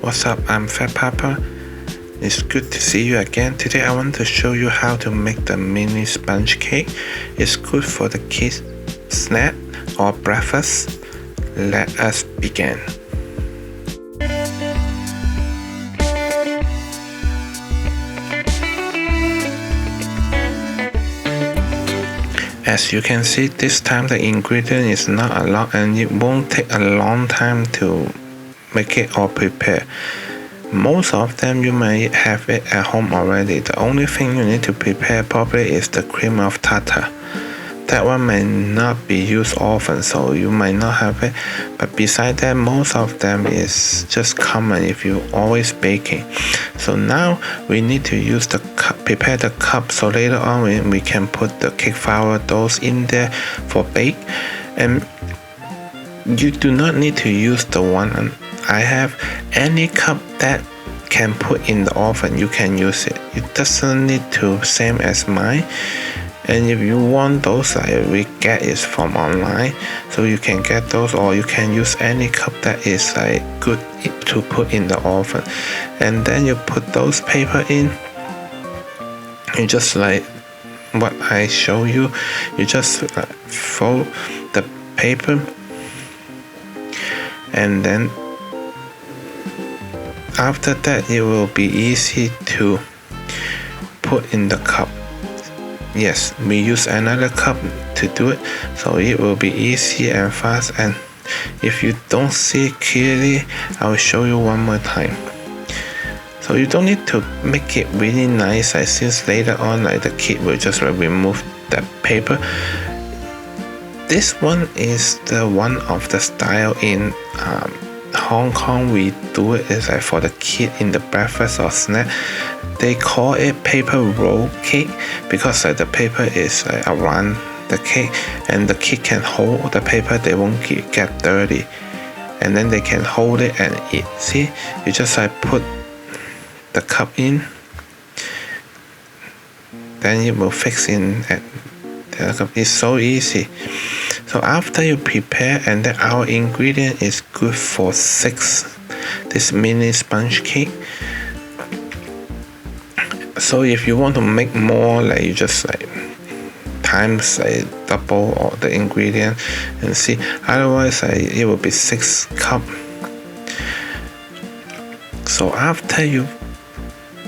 What's up? I'm Fat Papa. It's good to see you again. Today I want to show you how to make the mini sponge cake. It's good for the kids' snack or breakfast. Let us begin. As you can see, this time the ingredient is not a lot and it won't take a long time to make it or prepare. Most of them you may have it at home already. The only thing you need to prepare properly is the cream of tartar. That one may not be used often, so you might not have it, but beside that, most of them is just common if you always baking. So now we need to use the cup, prepare the cup, so later on we can put the cake flour doughs in there for bake. And you do not need to use the one I have. Any cup that can put in the oven, you can use it. It doesn't need to same as mine. And if you want those, we get it from online, so you can get those, or you can use any cup that is good to put in the oven. And then you put those paper in. You just like what I show you. You just fold the paper, and then after that it will be easy to put in the cup. Yes, we use another cup to do it, so it will be easy and fast. And if you don't see it clearly, I will show you one more time. So you don't need to make it really nice, since later on the kid will just remove the paper. This one is the one of the style in Hong Kong. We do it is for the kid in the breakfast or snack. They call it paper roll cake because the paper is around the cake, and the kid can hold the paper. They won't get dirty, and then they can hold it and eat. See, you just put the cup in, then it will fix in at the cup. It's so easy. So after you prepare, and then our ingredient is good for 6 this mini sponge cake. So if you want to make more, you just times double all the ingredient and see. Otherwise it will be 6 cup. So after you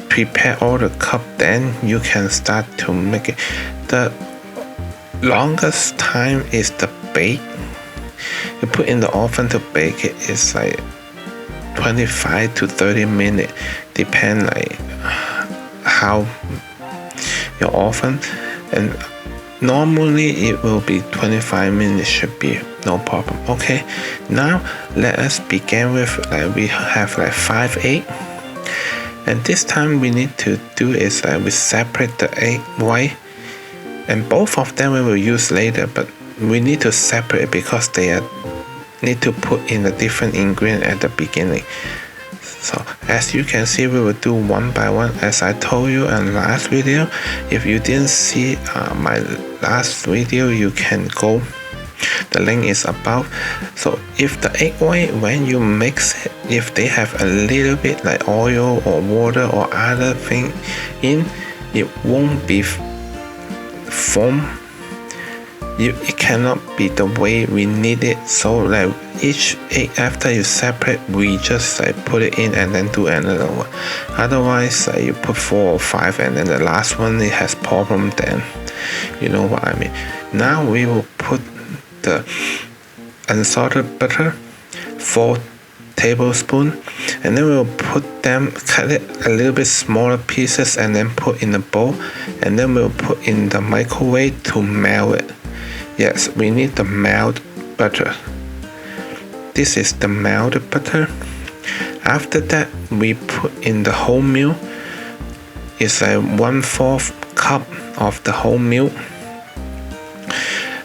prepare all the cup, then you can start to make it. The longest time is the bake. You put in the oven to bake it is 25 to 30 minutes, depend how your oven, and normally it will be 25 minutes, should be no problem. Okay, now let us begin with we have 5 eggs, and this time we need to do is we separate the egg white, and both of them we will use later, but we need to separate because they need to put in a different ingredient at the beginning. So as you can see, we will do one by one as I told you in last video. If you didn't see my last video, you can go, the link is above. So if the egg white, when you mix it, if they have a little bit oil or water or other thing in, it won't be foam. It cannot be the way we need it. So each egg, after you separate, we just put it in and then do another one. Otherwise you put 4 or 5 and then the last one it has problem, then you know what I mean. Now we will put the unsalted butter, 4 tablespoons, and then we'll put them, cut it a little bit smaller pieces and then put in the bowl, and then we'll put in the microwave to melt it. Yes, we need the melted butter. This is the melted butter. After that, we put in the whole milk. It's 1/4 cup of the whole milk.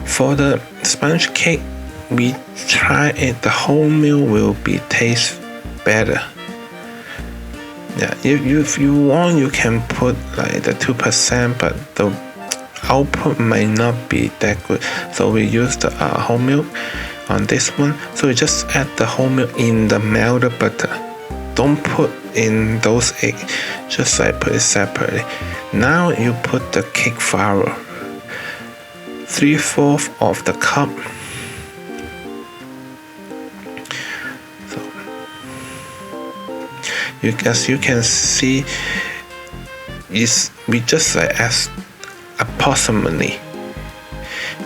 For the sponge cake, we try it. The whole milk will be taste better. Yeah, if you want, you can put the 2%, but the output may not be that good, so we use the whole milk on this one. So we just add the whole milk in the melted butter. don't put in those eggs, just like put it separately. Now you put the cake flour, 3/4 of the cup. So as you can see, we just like as approximately.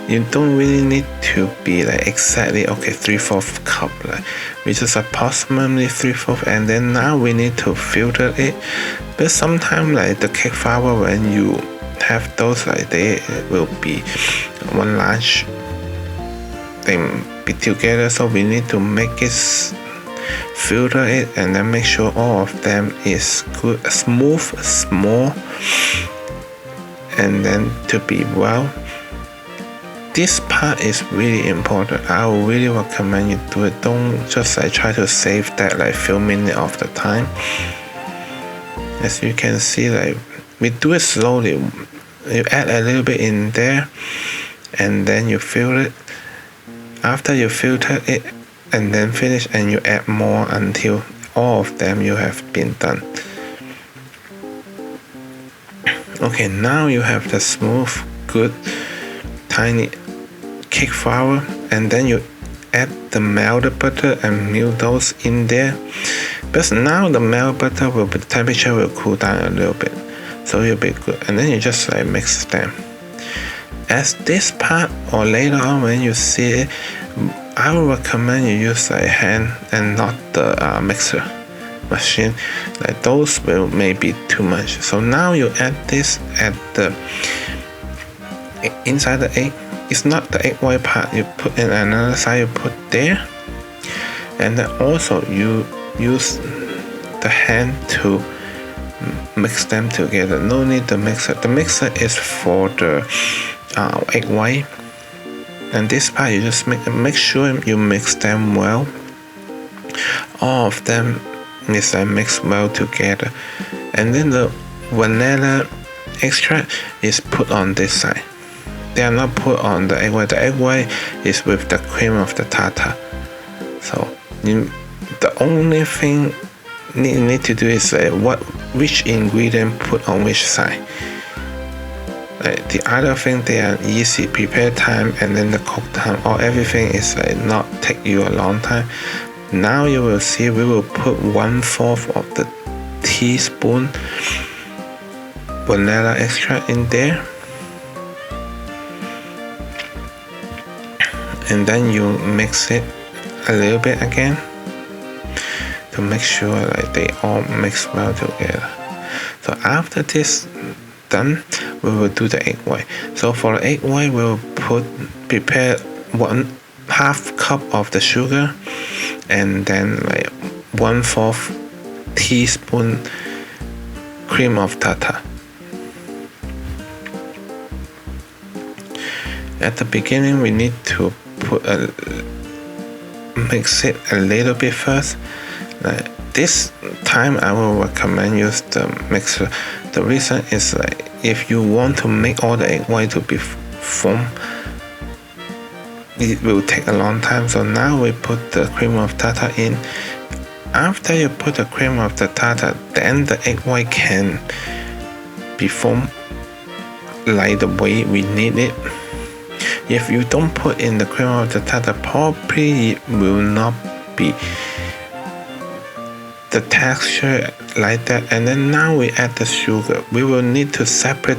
You don't really need to be like exactly 3/4 cup. Like we just approximately 3/4, and then now we need to filter it. But sometimes like the cake flour, when you have those, like they will be one large thing be together. So we need to make it filter it, and then make sure all of them is good, smooth, small, and then to be well. This part is really important. I would really recommend you do it. Don't just like try to save that like few minutes of the time. As you can see, like we do it slowly. You add a little bit in there, and then you filter it. After you filter it and then finish, and you add more until all of them you have been done. Okay, now you have the smooth, good, tiny cake flour, and then you add the melted butter and melt those in there. But now the melted butter the temperature will cool down a little bit, so it'll be good. And then you just like mix them. As this part or later on when you see it, I would recommend you use like hand and not the mixer machine. Like those will maybe too much. So now you add this at the inside the egg. It's not the egg white part. You put in another side. You put there, and then also you use the hand to mix them together. No need the mixer. The mixer is for the egg white, and this part you just make sure you mix them well. All of them is mixed well together, and then the vanilla extract is put on this side. They are not put on the egg white. The egg white is with the cream of the tartar. So the only thing you need to do is which ingredient put on which side. The other thing, they are easy prepare time, and then the cook time, or everything is not take you a long time. Now you will see we will put 1/4 of the teaspoon vanilla extract in there, and then you mix it a little bit again to make sure they all mix well together. So after this done, we will do the egg white. So for the egg white, we will prepare 1/2 cup of the sugar, and then 1/4 teaspoon cream of tartar. At the beginning, we need to mix it a little bit first. This time I will recommend use the mixer. The reason is if you want to make all the egg white to be formed, it will take a long time. So now we put the cream of tartar in. After you put the cream of the tartar, then the egg white can be formed like the way we need it. If you don't put in the cream of the tartar, probably it will not be the texture like that. And then now we add the sugar. We will need to separate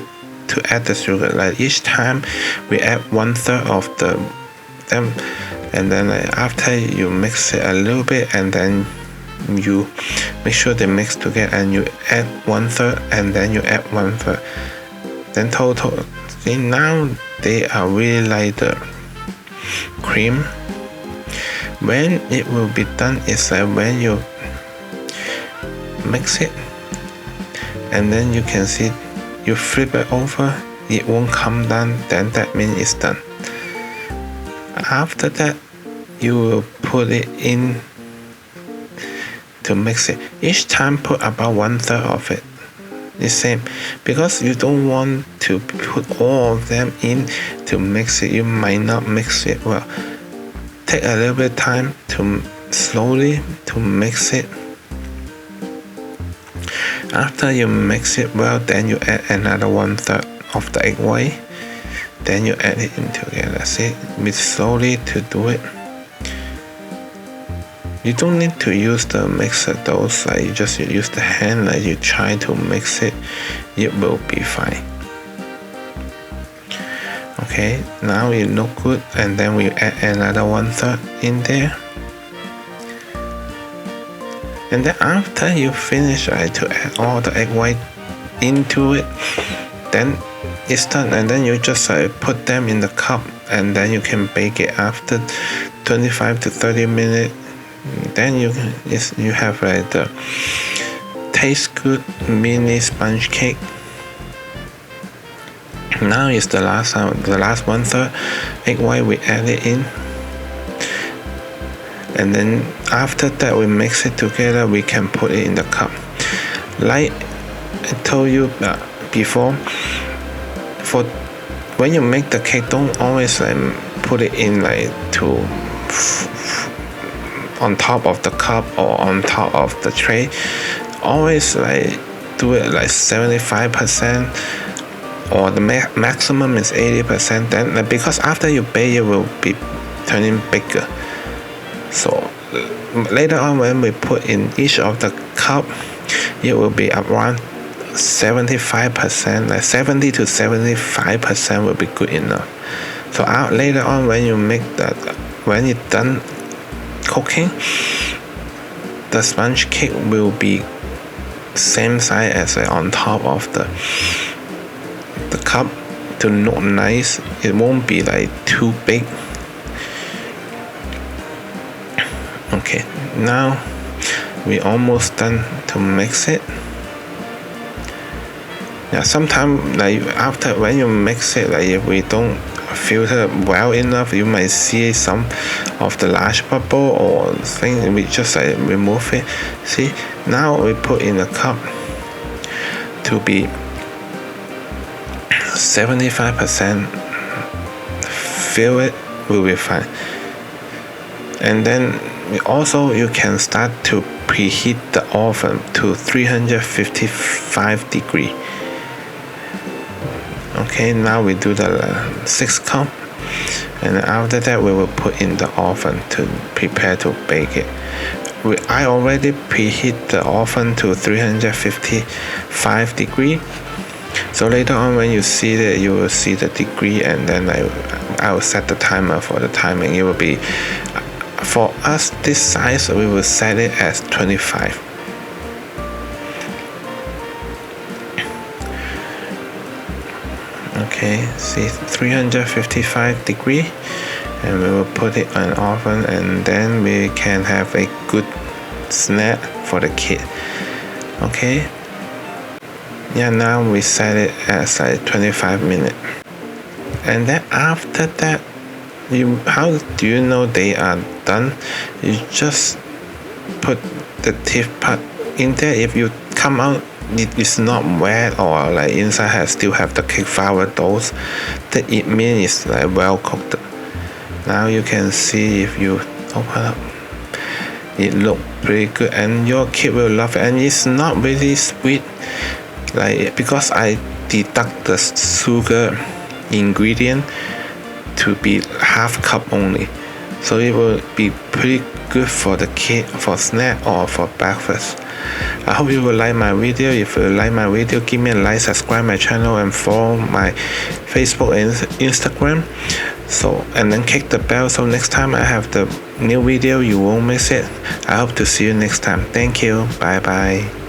to add the sugar. Each time we add 1/3 of them, and then after you mix it a little bit, and then you make sure they mix together, and you add 1/3, and then you add 1/3. Then total. See, now they are really like the cream. When it will be done is when you mix it, and then you can see you flip it over, it won't come down, then that means it's done. After that, you will put it in to mix it. Each time put about 1/3 of it. The same, because you don't want to put all of them in to mix it. You might not mix it well. Take a little bit of time to slowly to mix it. After you mix it well, then you add another 1/3 of the egg white. Then you add it in together. See, we slowly to do it. You don't need to use the mixer though, like you just use the hand, like you try to mix it, it will be fine. Okay, now it look good, and then we add another 1/3 in there. And then after you finish to add all the egg white into it, then it's done. And then you just put them in the cup, and then you can bake it after 25 to 30 minutes. Then you have the taste good mini sponge cake. Now is the last 1/3 egg white we add it in. And then after that we mix it together, we can put it in the cup. Like I told you before, for when you make the cake, don't always put it in on top of the cup or on top of the tray. Always do it 75%, or the maximum is 80%. Then because after you bake, it will be turning bigger. So later on when we put in each of the cup, it will be around 75%, 70 to 75% will be good enough. So later on when you make when it's done cooking, the sponge cake will be same size as on top of the cup to look nice. It won't be too big. Okay, now we almost done to mix it. Yeah, sometimes after when you mix it, if we don't filter well enough, you might see some of the large bubble or thing. We just remove it. See, now we put in a cup to be 75%. Fill it, will be fine. And then also you can start to preheat the oven to 355 degrees. Okay, now we do the 6 cup, and after that we will put in the oven to prepare to bake it. I already preheat the oven to 355 degrees. So later on when you see that, you will see the degree, and then I will set the timer for the timing. It will be, for us this size, we will set it as 25. Okay, see, 355 degrees, and we will put it on oven, and then we can have a good snack for the kid. Okay, yeah, now we set it as 25 minutes, and then after that, how do you know they are done? You just put the tip part in there. If you come out it is not wet, or inside still have the cake flour dough, that it means it's well cooked. Now you can see, if you open up, it look pretty good, and your kid will love it. And it's not really sweet, because I deduct the sugar ingredient to be half cup only, so it will be pretty good for the kid, for snack or for breakfast. I hope you will like my video. If you like my video, give me a like, subscribe my channel, and follow my Facebook and Instagram. So, and then click the bell, so next time I have the new video, you won't miss it. I hope to see you next time. Thank you. Bye bye.